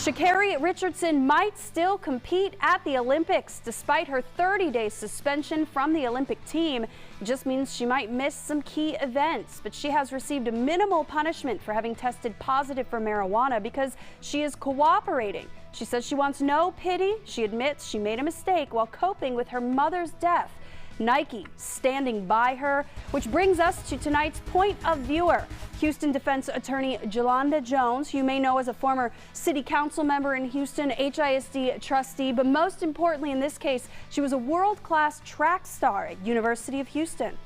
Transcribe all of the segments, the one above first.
Sha'Carri Richardson might still compete at the Olympics despite her 30-day suspension from the Olympic team. It just means she might miss some key events, but she has received a minimal punishment for having tested positive for marijuana because she is cooperating. She says she wants no pity. She admits she made a mistake while coping with her mother's death. Nike standing by her, which brings us to tonight's point of viewer. Houston defense attorney Jolanda Jones, who you may know as a former city council member in Houston, HISD trustee, but most importantly in this case, she was a world-class track star at University of Houston.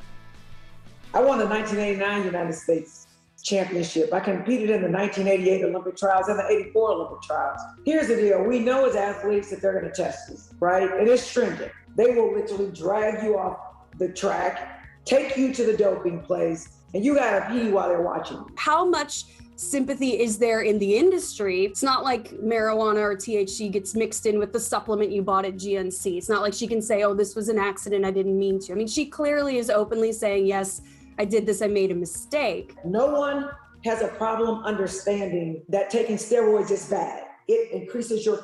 I won the 1989 United States Championship. I competed in the 1988 Olympic trials and the 84 Olympic trials. Here's the deal. We know as athletes that they're going to test us, right? And it's stringent. They will literally drag you off the track, take you to the doping place, and you gotta pee while they're watching you. How much sympathy is there in the industry? It's not like marijuana or THC gets mixed in with the supplement you bought at GNC. It's not like she can say, oh, this was an accident, I didn't mean to. I mean, she clearly is openly saying, yes, I did this, I made a mistake. No one has a problem understanding that taking steroids is bad. It increases your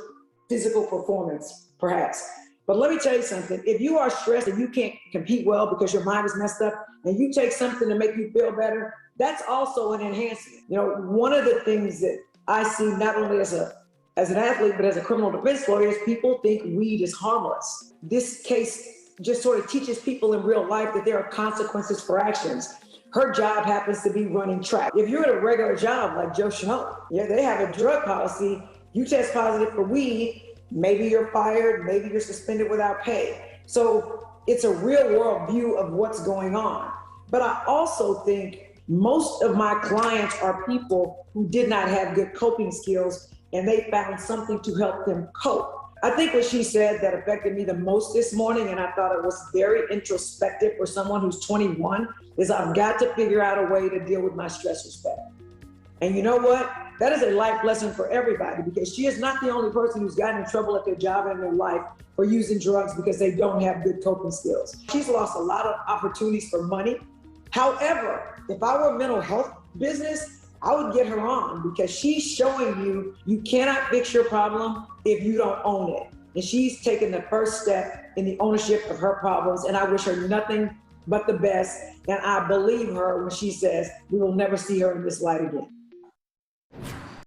physical performance, perhaps. But let me tell you something, if you are stressed and you can't compete well because your mind is messed up and you take something to make you feel better, that's also an enhancement. You know, one of the things that I see not only as an athlete, but as a criminal defense lawyer is people think weed is harmless. This case just sort of teaches people in real life that there are consequences for actions. Her job happens to be running track. If you're at a regular job like Joe Schmo, they have a drug policy, you test positive for weed, maybe you're fired, maybe you're suspended without pay. So it's a real world view of what's going on. But I also think most of my clients are people who did not have good coping skills and they found something to help them cope. I think what she said that affected me the most this morning, and I thought it was very introspective for someone who's 21, is I've got to figure out a way to deal with my stressors better. And you know what? That is a life lesson for everybody because she is not the only person who's gotten in trouble at their job and their life for using drugs because they don't have good coping skills. She's lost a lot of opportunities for money. However, if I were mental health business, I would get her on because she's showing you cannot fix your problem if you don't own it. And she's taken the first step in the ownership of her problems, and I wish her nothing but the best. And I believe her when she says we will never see her in this light again.